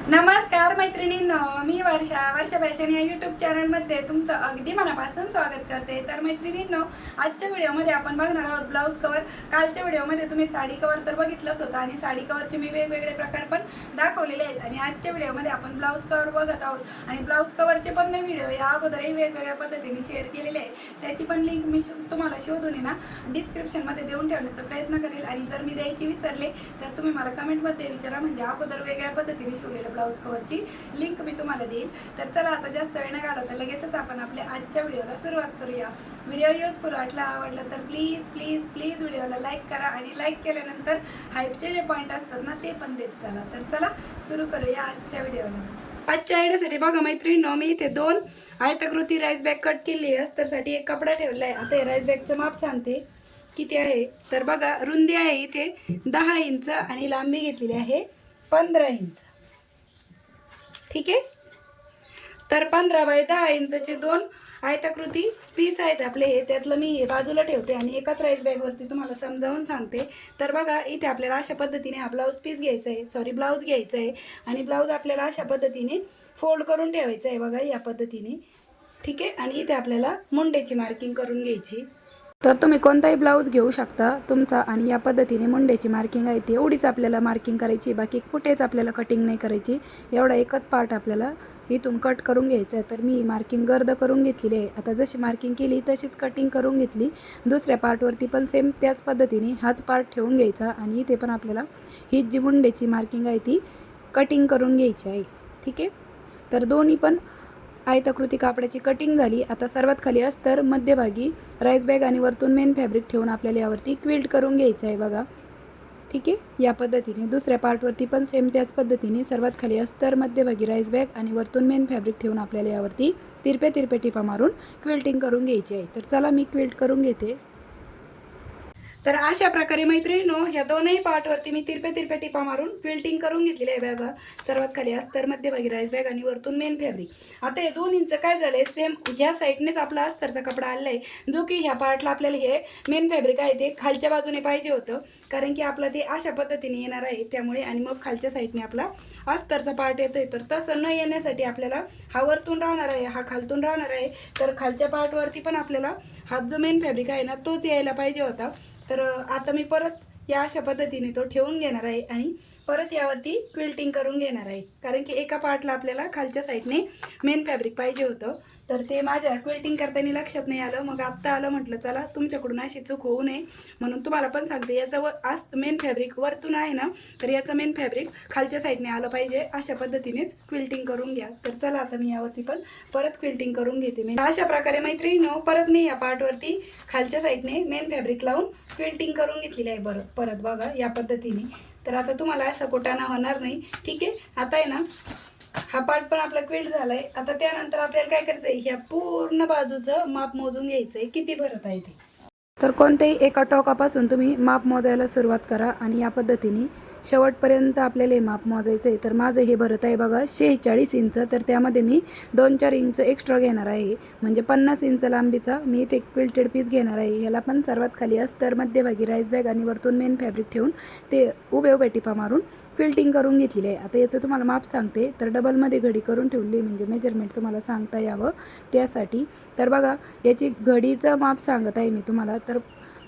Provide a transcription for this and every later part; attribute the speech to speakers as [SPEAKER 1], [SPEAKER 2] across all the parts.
[SPEAKER 1] नमस्कार मैत्रिणींनो, मी वर्षा फॅशन या यूट्यूब चॅनलमध्ये तुमचं अगदी मनापासून स्वागत करते। तर मैत्रिणींनो, आजच्या व्हिडिओमध्ये आपण बघणार आहोत ब्लाऊज कवर। कालच्या व्हिडिओमध्ये तुम्ही साडी कवर तर बघितलंच होतं आणि साडी कवरचे मी वेगवेगळे प्रकार पण दाखवलेले आहेत आणि आजच्या व्हिडिओमध्ये आपण ब्लाऊज कवर बघत आहोत आणि ब्लाऊज कवरचे पण मी व्हिडिओ या अगोदरही वेगवेगळ्या पद्धतीने शेअर केलेले आहे। त्याची पण लिंक मी तुम्हाला शोधून ना डिस्क्रिप्शनमध्ये देऊन ठेवण्याचा प्रयत्न करेल आणि जर मी द्यायची विसरले तर तुम्ही मला कमेंटमध्ये विचारा, म्हणजे अगोदर वेगळ्या पद्धतीने शिवलेलं ब्लाऊज कवरची लिंक मी तुम्हाला देईल। तर चला आता जास्त वेळ न घालवता लगेचच आपण आपल्या आजच्या व्हिडिओला सुरुवात करूया। व्हिडिओ युजफुल वाटला, आवडला तर प्लीज प्लीज प्लीज व्हिडिओला लाईक करा आणि लाईक केल्यानंतर हाईपचे जे पॉईंट असतात ना ते पण देत चला। तर चला सुरू करूया आजच्या व्हिडिओला। आजच्या आयडियासाठी बघा मैत्रिणींनो, मी इथे 2 आयताकृती राईस बॅग कट केली आहे। अस्तरसाठी एक कपडा ठेवला आहे। आता हे राईस बॅगचं माप सांगते किती आहे। तर बघा, रुंदी आहे इथे 10 इंच आणि लांबी घेतलेली आहे 15 इंच। ठीक आहे, तर 15 बाय 10 इंचचे 2 आयताकृती पीस आहेत आपले। हे त्यातलं मी बाजूला ठेवते आणि एकाच राईस बॅगवरती तुम्हाला समजावून सांगते। तर बघा, इथे आपल्याला अशा पद्धतीने हा ब्लाऊज पीस घ्यायचा आहे, सॉरी ब्लाऊज घ्यायचा आहे आणि ब्लाऊज आपल्याला अशा पद्धतीने फोल्ड करून ठेवायचा आहे बघा, या पद्धतीने। ठीक आहे, आणि इथे आपल्याला मुंडेची मार्किंग करून घ्यायची। तर तुम्ही कोणताही ब्लाऊज घेऊ शकता तुमचा आणि या पद्धतीने मुंडेची मार्किंग आहे ती एवढीच आपल्याला मार्किंग करायची, बाकी कुठेच आपल्याला कटिंग नाही करायची। एवढा एकच पार्ट आपल्याला इथून कट करून घ्यायचा आहे। तर मी मार्किंग गर्द करून घेतलेली आहे। आता जशी मार्किंग केली तशीच कटिंग करून घेतली। दुसऱ्या पार्टवरती पण सेम त्याच पद्धतीने हाच पार्ट ठेवून घ्यायचा आणि इथे पण आपल्याला ही जी मुंडेची मार्किंग आहे ती कटिंग करून घ्यायची आहे। ठीक आहे, तर दोन्ही पण आयताकृती कापडाची कटिंग झाली। आता सर्वात खाली अस्तर, मध्यभागी राईस बॅग आणि वरतून मेन फॅब्रिक ठेवून आपल्याला यावरती क्विल्ट करून घ्यायचं आहे बघा। ठीक आहे, या पद्धतीने दुसऱ्या पार्टवरती पण सेम त्याच पद्धतीने सर्वात खाली अस्तर, मध्यभागी राईस बॅग आणि वरतून मेन फॅब्रिक ठेवून आपल्याला यावरती तिरपे टिपा मारून क्विल्टिंग करून घ्यायची आहे। तर चला मी क्विल्ट करून घेते। तर अशा प्रकारे मैत्रिणींनो, ह्या दोनही पार्टवरती मी तिरपे टिपा मारून क्विल्टिंग करून घेतलेली आहे बघा। सर्वात खाली अस्तर, मध्यभागी राईस बॅग आणि वरतून मेन फॅब्रिक। आता हे 2 इंच काय झालंय, सेम ह्या साईडनेच आपला अस्तरचा कपडा आलाय, जो की ह्या पार्टला आपल्याला हे मेन फॅब्रिक आहे ते खालच्या बाजूने पाहिजे होतं, कारण की आपलं ते अशा पद्धतीने येणार आहे त्यामुळे, आणि मग खालच्या साईडने आपला अस्तरचा पार्ट येतोय। तर तसं न येण्यासाठी आपल्याला हा वरतून राहणार आहे, हा खालतून राहणार आहे। तर खालच्या पार्टवरती पण आपल्याला हा जो मेन फॅब्रिक आहे ना तोच यायला पाहिजे होता। तर आता मी परत या अशा पद्धतीने तो ठेवून घेणार आहे आणि परत यावरती क्विल्टिंग करून घेणार आहे, कारण की एका पार्टला आपल्याला खालच्या साईडने मेन फॅब्रिक पाहिजे होतं। तर ते माझ्या क्विल्टिंग करताना लक्षात नाही आलं, मग आत्ता आलं, म्हटलं चला तुमच्याकडून अशी चूक होऊ नये म्हणून तुम्हाला पण सांगते। याचं आज मेन फॅब्रिक वरतून आहे ना, तर याचं मेन फॅब्रिक खालच्या साईडने आलं पाहिजे, अशा पद्धतीनेच क्विल्टिंग करून घ्या। तर चला आता मी यावरती पण परत क्विल्टिंग करून घेते। मी अशा प्रकारे मैत्रिणींनो, परत मी या पार्टवरती खालच्या साईडने मेन फॅब्रिक लावून क्विल्टिंग करून घेतलेली आहे परत बघा, या पद्धतीने। तर आता तुम्हाला असा कुटाणा होणार नाही। ठीक आहे, आता आहे ना हा पार्ट पण आपला क्विल्ट झालाय। आता त्यानंतर आपल्याला काय करायचं आहे, ह्या पूर्ण बाजूचं माप मोजून घ्यायचं आहे किती भरत आहे ते। तर कोणत्याही एका टोकापासून तुम्ही माप मोजायला सुरुवात करा आणि या पद्धतीने शेवटपर्यंत आपल्याला हे माप मोजायचं आहे। तर माझं हे भरत आहे बघा 46 इंच, तर त्यामध्ये मी 2-4 इंच एक्स्ट्रा घेणार आहे, म्हणजे 50 इंच लांबीचा मी ते क्विल्टेड पीस घेणार आहे। ह्याला पण सर्वात खाली अस्तर, मध्यभागी राईस बॅग आणि वरतून मेन फॅब्रिक ठेवून ते उभे टिपा मारून क्विल्टिंग करून घेतलेली आहे। आता याचं तुम्हाला माप सांगते, तर डबलमध्ये घडी करून ठेवली म्हणजे मेजरमेंट तुम्हाला सांगता यावं त्यासाठी। तर बघा, याची घडीचं माप सांगत आहे मी तुम्हाला। तर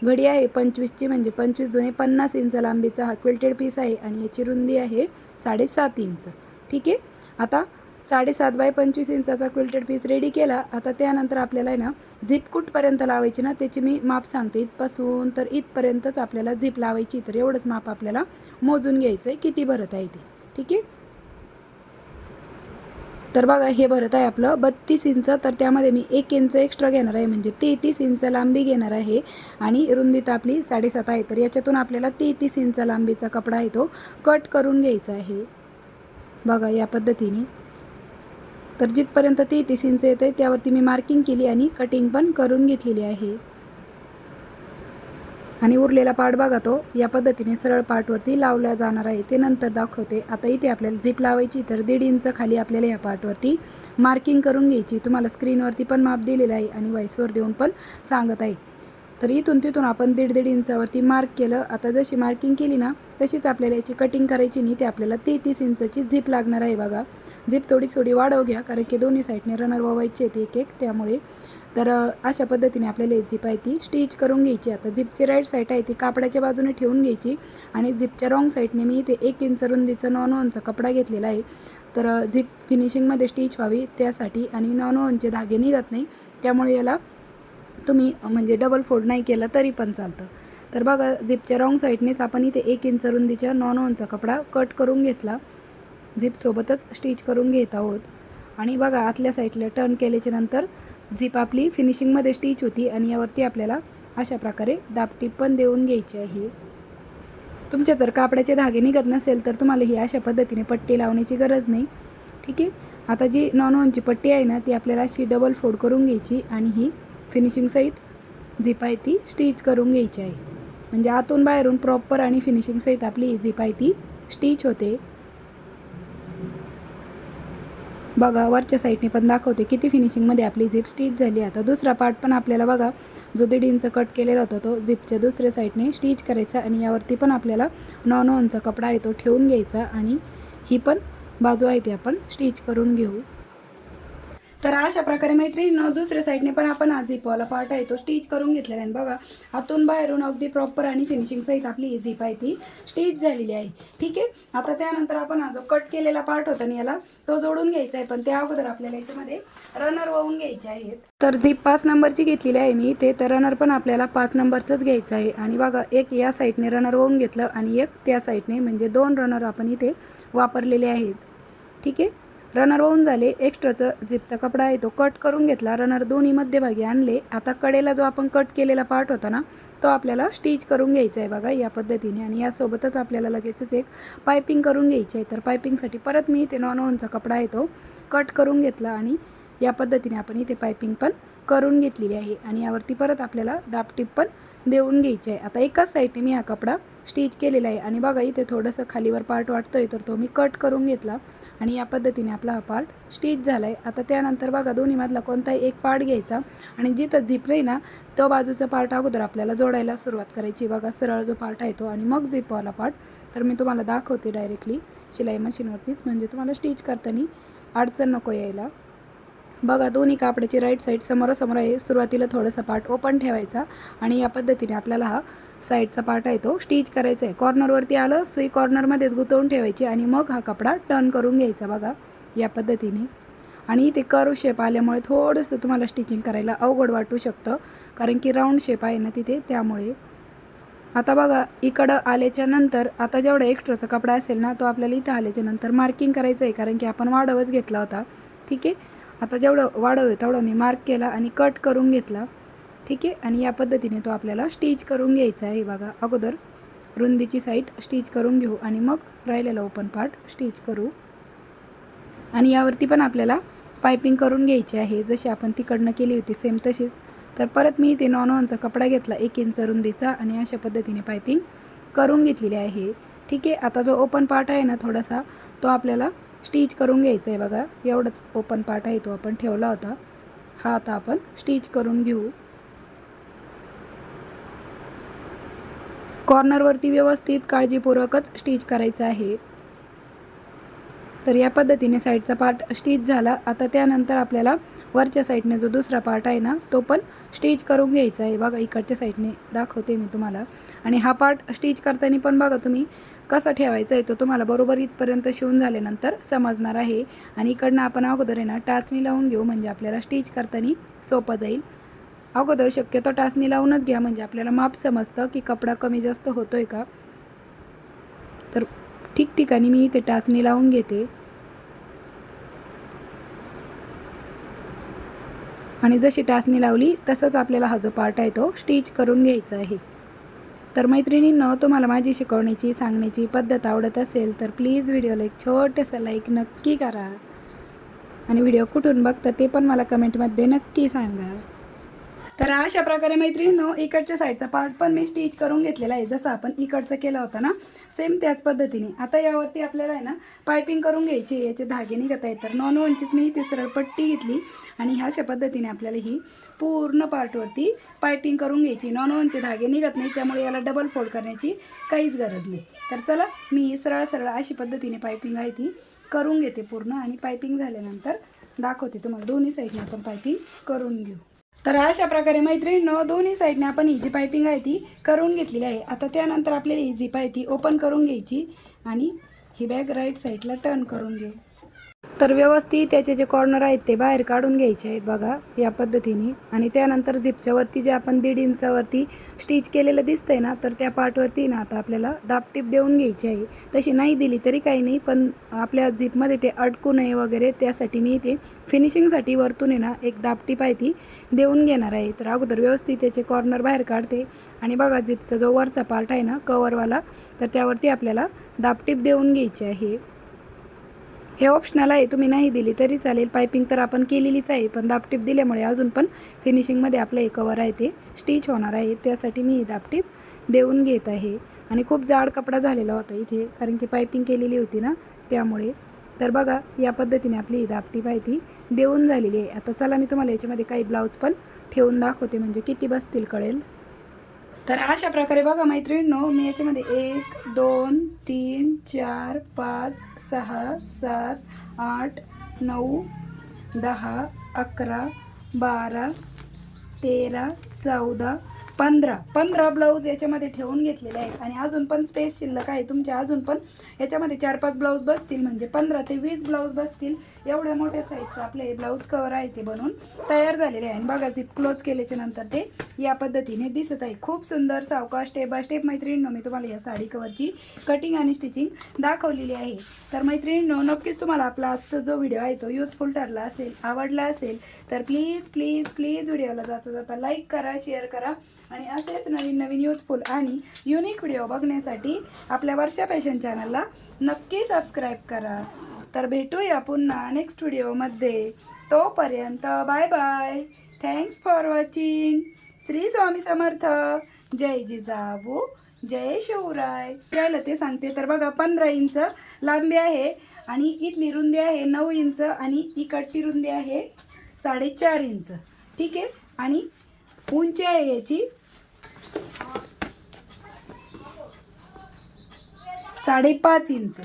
[SPEAKER 1] घडी आहे 25ची, म्हणजे 25 दुणे 50 इंच लांबीचा हा क्विल्टेड पीस आहे आणि याची रुंदी आहे 7.5 इंच। ठीक आहे, आता 7.5 बाय 25 इंचाचा क्विल्टेड पीस रेडी केला। आता त्यानंतर आपल्याला आहे ना झिप कुठपर्यंत लावायची ना त्याची मी माप सांगते, इथपासून तर इथपर्यंतच आपल्याला झिप लावायची। तर एवढंच माप आपल्याला मोजून घ्यायचं आहे किती भरत आहे ते। ठीक आहे, तर बघा हे भरत आहे आपलं 32 इंच, तर त्यामध्ये मी 1 इंच एक्स्ट्रा घेणार आहे, म्हणजे 33 इंच लांबी घेणार आहे आणि रुंदी तर आपली 7.5 आहे। तर याच्यातून आपल्याला 33 इंच लांबीचा कपडा आहे तो कट करून घ्यायचा आहे बघा, या पद्धतीने। तर जिथपर्यंत 33 इंच येते त्यावरती मी मार्किंग केली आणि कटिंग पण करून घेतलेली आहे आणि उरलेला पार्ट बघा तो या पद्धतीने सरळ पार्टवरती लावला जाणार आहे, ते नंतर दाखवते। आता इथे आपल्याला झिप लावायची, तर 1.5 इंच खाली आपल्याला या पार्टवरती मार्किंग करून घ्यायची। तुम्हाला स्क्रीनवरती पण माप दिलेलं आहे आणि व्हॉइसवर देऊन पण सांगत आहे। तर इथून तिथून आपण 1.5 इंचावरती मार्क केलं. आता जशी मार्किंग केली ना तशीच आपल्याला याची कटिंग करायची नाही. ते आपल्याला 33 इंचाची झीप लागणार आहे बघा. झीप थोडी थोडी वाढव घ्या कारण की दोन्ही साईडने रनर ववायचे आहेत एक एक, त्यामुळे तर अशा पद्धतीने आपल्याला ही झीप आहे ती स्टिच करून घ्यायची. आता झीपची राईट साईड आहे ती कापडाच्या बाजूने ठेवून घ्यायची आणि झीपच्या रॉंग साईडने मी इथे 1 इंच रुंदीचा नॉन-ओनचा कपडा घेतलेला आहे. तर झीप फिनिशिंगमध्ये स्टिच व्हावी त्यासाठी, आणि नॉन-ओनचे धागे निघत नाही त्यामुळे याला तुम्ही म्हणजे डबल फोल्ड नाही केलं तरी पण चालतं. तर बघा झीपच्या रॉंग साईडनेच आपण इथे 1 इंच रुंदीच्या नॉन-ओनचा कपडा कट करून घेतला. झीपसोबतच स्टिच करून घेत आहोत. आणि बघा आतल्या साईडला टर्न केल्याच्या नंतर झीप आपली फिनिशिंगमध्ये स्टिच होती आणि यावरती आपल्याला अशा प्रकारे दाबटीप पण देऊन घ्यायची आहे. तुमच्या जर कापडाचे धागे निघत नसेल तर तुम्हाला ही अशा पद्धतीने पट्टी लावण्याची गरज नाही. ठीक आहे. आता जी नॉन-ओनची पट्टी आहे ना ती आपल्याला अशी डबल फोल्ड करून घ्यायची आणि ही फिनिशिंगसहित झीप आहे ती स्टिच करून घ्यायची आहे. म्हणजे आतून बाहेरून प्रॉपर आणि फिनिशिंगसहित आपली ही झीप आहे ती स्टिच होते. बघा वरच्या साईडने पण दाखवते किती फिनिशिंगमध्ये आपली झीप स्टिच झाली. आता दुसरा पार्ट पण आपल्याला बघा जो 1.5 इंच कट केलेला होता तो झीपच्या दुसऱ्या साईडने स्टिच करायचा आणि यावरती पण आपल्याला नॉन-ओनचा कपडा आहे तो ठेवून घ्यायचा आणि ही पण बाजू आहे ती आपण स्टिच करून घेऊ. तर अशा प्रकारे मैत्रिणींनो दुसऱ्या साईडने पण आपण हा झीपवाला पार्ट आहे तो स्टिच करून घेतलेला आहे. बघा आतून बाहेरून अगदी प्रॉपर आणि फिनिशिंग सहित आपली ही झीप आहे ती स्टिच झालेली आहे. ठीक आहे. आता त्यानंतर आपण हा जो कट केलेला पार्ट होता ना याला तो जोडून घ्यायचा आहे, पण त्या अगोदर आपल्याला याच्यामध्ये रनर वाहून घ्यायचे आहेत. तर झीप 5 नंबरची घेतलेली आहे मी ते, तर रनर पण आपल्याला 5 नंबरचंच घ्यायचं आहे. आणि बघा एक या साईडने रनर वाहून घेतलं आणि एक त्या साईडने, म्हणजे 2 रनर आपण इथे वापरलेले आहेत. ठीक आहे. रनर वाहून झाले. एक्स्ट्राचं झीपचा कपडा आहे तो कट करून घेतला. रनर दोन्ही मध्यभागी आणले. आता कडेला जो आपण कट केलेला पार्ट होता ना तो आपल्याला स्टिच करून घ्यायचा आहे बघा या पद्धतीने. आणि यासोबतच आपल्याला लगेचच एक पायपिंग करून घ्यायची आहे. तर पायपिंगसाठी परत मी इथे नॉन-ओनचा कपडा आहे तो कट करून घेतला आणि या पद्धतीने आपण इथे पायपिंग पण करून घेतलेली आहे. आणि यावरती परत आपल्याला दाबटीप पण देऊन घ्यायची आहे. आता एकाच साईडने मी हा कपडा स्टिच केलेला आहे आणि बघा इथे थोडंसं खालीवर पार्ट वाटतोय तर तो मी कट करून घेतला आणि या पद्धतीने आपला हा पार्ट स्टिच झाला आहे. आता त्यानंतर बघा दोन्हीमधला कोणताही एक पार्ट घ्यायचा आणि जिथं झीप नाही ना तो बाजूचा पार्ट अगोदर आपल्याला जोडायला सुरुवात करायची. बघा सरळ जो पार्ट आहे तो आणि मग झीपवाला पार्ट. तर मी तुम्हाला दाखवते डायरेक्टली शिलाई मशीनवरतीच, म्हणजे तुम्हाला स्टिच करताना अडचण नको यायला. बघा दोन्ही कापडाची राईट साईड समोरासमोर आहे. सुरुवातीला थोडंसं पार्ट ओपन ठेवायचा आणि या पद्धतीने आपल्याला हा साईडचा पार्ट आहे तो स्टिच करायचा आहे. कॉर्नरवरती आलं सुई कॉर्नरमध्येच गुंतवून ठेवायची आणि मग हा कपडा टर्न करून घ्यायचा बघा या पद्धतीने. आणि इथे कर्व शेप आल्यामुळे थोडंसं तुम्हाला स्टिचिंग करायला अवघड वाटू शकतं कारण की राऊंड शेप आहे ना तिथे, त्यामुळे. आता बघा इकडं आल्याच्या नंतर आता जेवढा एक्स्ट्राचा कपडा असेल ना तो आपल्याला इथं आल्याच्या नंतर मार्किंग करायचं आहे कारण की आपण वाढवच घेतला होता. ठीक आहे. आता जेवढं वाढव आहे तेवढं मी मार्क केला आणि कट करून घेतला. ठीक आहे. आणि या पद्धतीने तो आपल्याला स्टिच करून घ्यायचा आहे बघा. अगोदर रुंदीची साईड स्टिच करून घेऊ आणि मग राहिलेला ओपन पार्ट स्टिच करू. आणि यावरती पण आपल्याला पायपिंग करून घ्यायची आहे जशी आपण तिकडनं केली होती सेम तशीच. तर परत मी इथे नॉन-ओनचा कपडा घेतला 1 इंच रुंदीचा आणि अशा पद्धतीने पायपिंग करून घेतलेली आहे. ठीक आहे. आता जो ओपन पार्ट आहे ना थोडासा तो आपल्याला स्टिच करून घ्यायचा आहे बघा. एवढंच ओपन पार्ट आहे तो आपण ठेवला होता. हा आता आपण स्टिच करून घेऊ. कॉर्नरवरती व्यवस्थित काळजीपूर्वकच स्टिच करायचं आहे. तर या पद्धतीने साईडचा पार्ट स्टिच झाला. आता त्यानंतर आपल्याला वरच्या साईडने जो दुसरा पार्ट आहे ना तो पण स्टिच करून घ्यायचा आहे बघा. इकडच्या साईडने दाखवते मी तुम्हाला. आणि हा पार्ट स्टिच करताना पण बघा तुम्ही कसा ठेवायचा आहे तो तुम्हाला बरोबर इथपर्यंत शिवून झाल्यानंतर समजणार आहे. आणि इकडनं आपण अगोदर आहे ना टाचणी लावून घेऊ म्हणजे आपल्याला स्टिच करताना सोपं जाईल. अगोदर शक्यतो टाचणी लावूनच घ्या म्हणजे आपल्याला माप समजतं की कपडा कमी जास्त होतोय का. तर ठिकठिकाणी मी इथे टाचणी लावून घेते. आणि जशी टाचणी लावली तसंच आपल्याला हा जो पार्ट आहे तो स्टिच करून घ्यायचा आहे. तर मैत्रिणींनो तुम्हाला माझी शिकवण्याची सांगण्याची पद्धत आवडत असेल तर प्लीज व्हिडिओला एक छोटंसं लाईक नक्की करा आणि व्हिडिओ कुठून बघता ते पण मला कमेंटमध्ये नक्की सांगा. तर अशा प्रकारे मैत्रिणींनो इकडच्या साईडचा पार्ट पण मी स्टिच करून घेतलेला आहे, जसं आपण इकडचं केलं होतं ना सेम त्याच पद्धतीने. आता यावरती आपल्याला आहे ना पायपिंग करून घ्यायची. याचे धागे निघत आहेत, तर नॉन वनचीच मी ती सरळ पट्टी घेतली आणि अशा पद्धतीने आपल्याला ही पूर्ण पार्टवरती पायपिंग करून घ्यायची. नॉन वनचे धागे निघत नाही, त्यामुळे याला डबल फोल्ड करण्याची काहीच गरज नाही. तर चला मी सरळ सरळ अशी पद्धतीने पायपिंग आहे ती करून घेते पूर्ण, आणि पायपिंग झाल्यानंतर दाखवते तुम्हाला. दोन्ही साईडने आपण पायपिंग करून घेऊ. तर अशा प्रकारे मैत्रिणींनो दोन्ही साईडने आपण ही जी पायपिंग आहे ती करून घेतलेली आहे. आता त्यानंतर आपल्याला ही झिप आहे ती ओपन करून घ्यायची आणि ही बॅग राईट साईडला टर्न करून घेऊ. तर व्यवस्थित त्याचे जे कॉर्नर आहेत ते बाहेर काढून घ्यायचे आहेत बघा या पद्धतीने. आणि त्यानंतर झिपच्या वरती जे आपण 1.5 इंचावरती स्टिच केलेलं दिसतंय ना, तर त्या पार्टवरती ना आता आपल्याला दाबटीप देऊन घ्यायची आहे. तशी नाही दिली तरी काही नाही, पण आपल्या झिपमध्ये ते अडकू नये वगैरे त्यासाठी मी इथे फिनिशिंगसाठी वरतून आहे ना एक दाबटीप आहे ती देऊन घेणार आहे. तर अगोदर व्यवस्थित त्याचे कॉर्नर बाहेर काढते आणि बघा झिपचा जो वरचा पार्ट आहे ना कवरवाला, तर त्यावरती आपल्याला दाबटीप देऊन घ्यायची आहे. हे ऑप्शनल आहे, तुम्ही नाही दिली तरी चालेल. पायपिंग तर आपण केलेलीच आहे, पण दाबटीप दिल्यामुळे अजून पण फिनिशिंगमध्ये आपलं हे कवर आहे ते स्टिच होणार आहे, त्यासाठी मी ही दाबटीप देऊन घेत आहे. आणि खूप जाड कपडा झालेला होता इथे, कारण की पायपिंग केलेली होती ना त्यामुळे. तर बघा या पद्धतीने आपली ही दाबटीप आहे ती देऊन झालेली आहे. आता चला मी तुम्हाला याच्यामध्ये काही ब्लाऊज पण ठेवून दाखवते, म्हणजे किती बसतील कळेल. तर अशा प्रकारे बघा मैत्रिणींनो मी याच्यामध्ये 1 2 3 4 5 6 7 8 9 10 11 12 13 14 15 ब्लाऊज याच्यामध्ये ठेवून घेतलेले आहेत. आणि अजून पण स्पेस शिल्लक आहे तुमच्या, अजून पण याच्यामध्ये 4-5 ब्लाऊज बसतील, म्हणजे 15 ते 20 ब्लाऊज बसतील. एवढ्या मोठ्या साईजचं आपले हे ब्लाऊज कवर आहे ते बनवून तयार झालेले आहे. आणि बघा झिप क्लोज केल्याच्या नंतर ते या पद्धतीने दिसत आहे. खूप सुंदर सावकाश स्टेप बाय स्टेप मैत्रिणींनो मी तुम्हाला या साडी कवरची कटिंग आणि स्टिचिंग दाखवलेली आहे. तर मैत्रिणींनो नक्कीच तुम्हाला आपला आजचा जो व्हिडिओ आहे तो युजफुल ठरला असेल, आवडला असेल तर प्लीज प्लीज प्लीज व्हिडिओला जाता जाता लाईक करा, शेअर करा. आणि असेच नवीन नवीन युजफुल आणि युनिक व्हिडिओ बघण्यासाठी आपल्या वर्षा फॅशन चॅनलला नक्की सबस्क्राईब करा. तर भेटूया पुन्हा नेक्स्ट व्हिडिओमध्ये. तोपर्यंत bye bye. Thanks for watching. Shri Swami Samarth. जय जिजाऊ, जय शिवराय. काय ते सांगते. तर बघा 15 इंच लांबी आहे आणि इथली रुंदी आहे 9 इंच आणि इकडची रुंदी आहे 4.5 इंच. ठीक आहे. आणि उंची आहे याची 5.5 इंच.